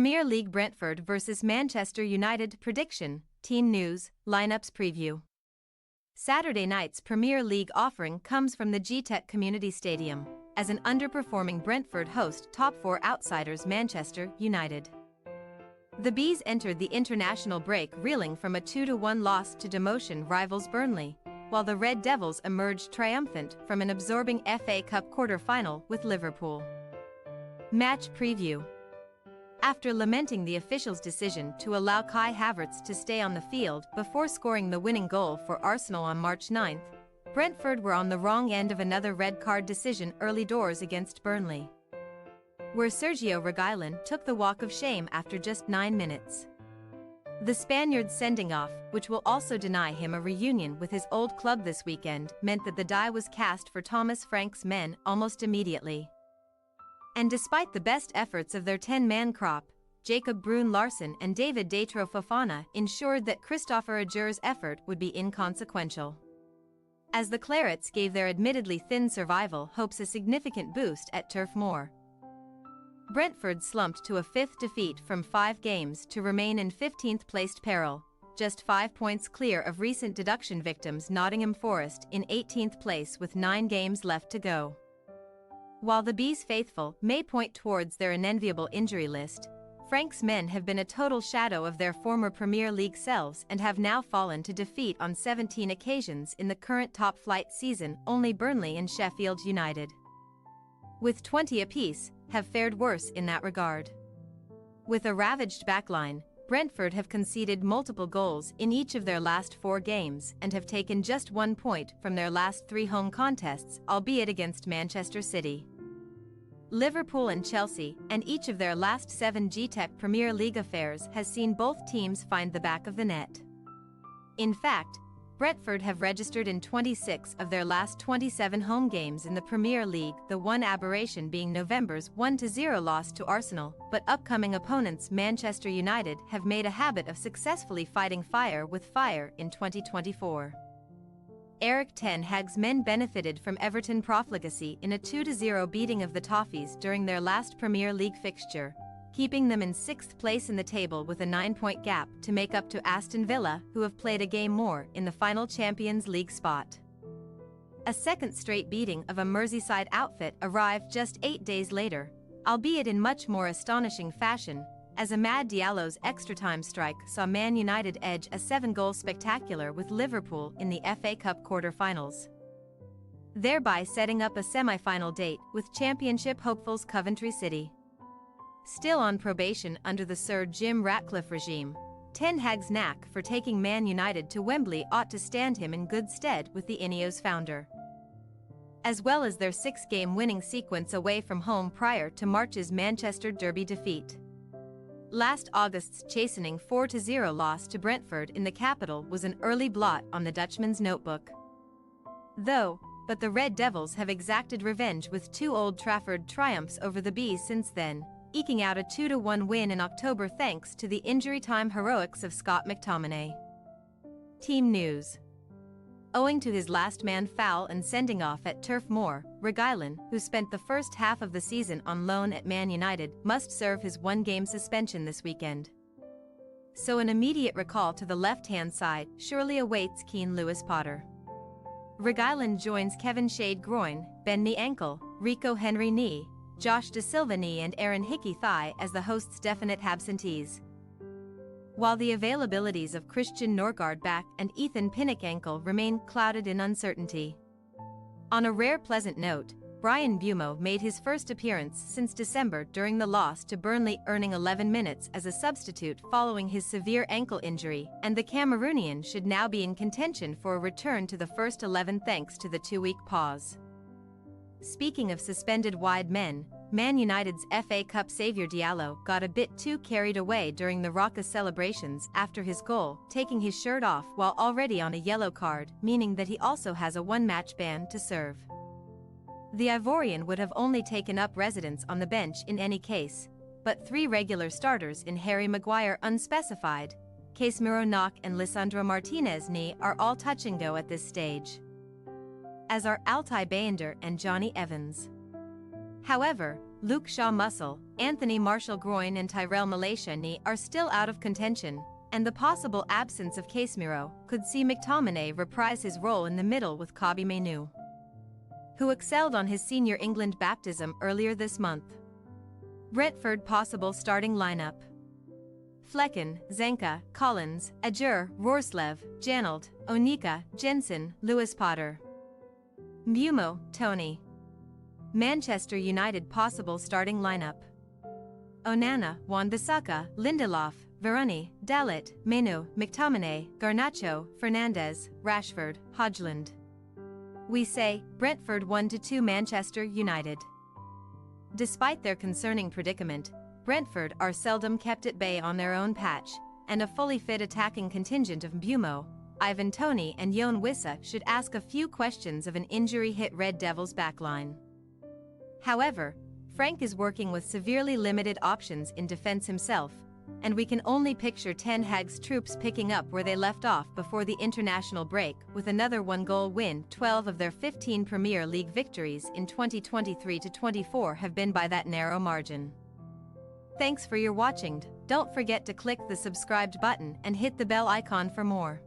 Premier League Brentford vs Manchester United prediction, team news, lineups preview. Saturday night's Premier League offering comes from the G-Tech Community Stadium, as an underperforming Brentford host top four outsiders Manchester United. The Bees entered the international break reeling from a 2-1 loss to demotion rivals Burnley, while the Red Devils emerged triumphant from an absorbing FA Cup quarter-final with Liverpool. Match preview. After lamenting the officials' decision to allow Kai Havertz to stay on the field before scoring the winning goal for Arsenal on March 9, Brentford were on the wrong end of another red card decision early doors against Burnley, where Sergio Reguilón took the walk of shame after just 9 minutes. The Spaniard's sending off, which will also deny him a reunion with his old club this weekend, meant that the die was cast for Thomas Frank's men almost immediately. And despite the best efforts of their 10-man crop, Jacob Bruun-Larsen and David Datro Fofana ensured that Christopher Aguer's effort would be inconsequential, as the Clarets gave their admittedly thin survival hopes a significant boost at Turf Moor. Brentford slumped to a 5th defeat from 5 games to remain in 15th-placed peril, just 5 points clear of recent deduction victims Nottingham Forest in 18th place with 9 games left to go. While the Bees faithful may point towards their unenviable injury list, Frank's men have been a total shadow of their former Premier League selves and have now fallen to defeat on 17 occasions in the current top-flight season. Only Burnley and Sheffield United, with 20 apiece, have fared worse in that regard. With a ravaged backline, Brentford have conceded multiple goals in each of their last 4 games and have taken just 1 point from their last 3 home contests, albeit against Manchester City, Liverpool and Chelsea, and each of their last 7 G-Tech Premier League affairs has seen both teams find the back of the net. In fact, Brentford have registered in 26 of their last 27 home games in the Premier League, the one aberration being November's 1-0 loss to Arsenal, but upcoming opponents Manchester United have made a habit of successfully fighting fire with fire in 2024. Erik ten Hag's men benefited from Everton profligacy in a 2-0 beating of the Toffees during their last Premier League fixture, keeping them in 6th place in the table with a 9-point gap to make up to Aston Villa, who have played a game more in the final Champions League spot. A second straight beating of a Merseyside outfit arrived just 8 days later, albeit in much more astonishing fashion, as Amad Diallo's extra-time strike saw Man United edge a 7-goal spectacular with Liverpool in the FA Cup quarter-finals, thereby setting up a semi-final date with Championship hopefuls Coventry City. Still on probation under the Sir Jim Ratcliffe regime, Ten Hag's knack for taking Man United to Wembley ought to stand him in good stead with the Ineos founder, as well as their 6-game winning sequence away from home prior to March's Manchester Derby defeat. Last August's chastening 4-0 loss to Brentford in the capital was an early blot on the Dutchman's notebook, but the Red Devils have exacted revenge with 2 Old Trafford triumphs over the Bees since then, eking out a 2-1 win in October thanks to the injury-time heroics of Scott McTominay. Team news. Owing to his last-man foul and sending off at Turf Moor, Reguilón, who spent the first half of the season on loan at Man United, must serve his 1-game suspension this weekend. So an immediate recall to the left-hand side surely awaits keen Lewis Potter. Reguilón joins Kevin Shade groin, Ben knee ankle, Rico Henry knee, Josh Da Silva knee and Aaron Hickey thigh as the hosts' definite absentees, while the availabilities of Christian Norgard back and Ethan Pinnock ankle remain clouded in uncertainty. On a rare pleasant note, Brian Bumo made his first appearance since December during the loss to Burnley, earning 11 minutes as a substitute following his severe ankle injury, and the Cameroonian should now be in contention for a return to the first 11 thanks to the 2-week pause. Speaking of suspended wide men, Man United's FA Cup saviour Diallo got a bit too carried away during the raucous celebrations after his goal, taking his shirt off while already on a yellow card, meaning that he also has a 1-match ban to serve. The Ivorian would have only taken up residence on the bench in any case, but 3 regular starters in Harry Maguire unspecified, Casemiro knock and Lisandro Martinez knee are all touch and go at this stage, as are Altai Bayender and Johnny Evans. However, Luke Shaw muscle, Anthony Martial groin and Tyrell Malaysia knee are still out of contention, and the possible absence of Casemiro could see McTominay reprise his role in the middle with Kobbie Mainoo, who excelled on his senior England baptism earlier this month. Brentford possible starting lineup: Flecken, Zenka, Collins, Ajur, Rorslev, Janelt, Onika, Jensen, Lewis Potter. Mbeumo, Tony. Manchester United possible starting lineup: Onana, Wan-Bissaka, Lindelof, Varane, Dalot, Mainoo, McTominay, Garnacho, Fernandes, Rashford, Højlund. We say, Brentford 1-2 Manchester United. Despite their concerning predicament, Brentford are seldom kept at bay on their own patch, and a fully fit attacking contingent of Mbeumo, Ivan Toney and Yoane Wissa should ask a few questions of an injury-hit Red Devils backline. However, Frank is working with severely limited options in defense himself, and we can only picture Ten Hag's troops picking up where they left off before the international break with another one-goal win. 12 of their 15 Premier League victories in 2023-24 have been by that narrow margin. Thanks for your watching. Don't forget to click the subscribed button and hit the bell icon for more.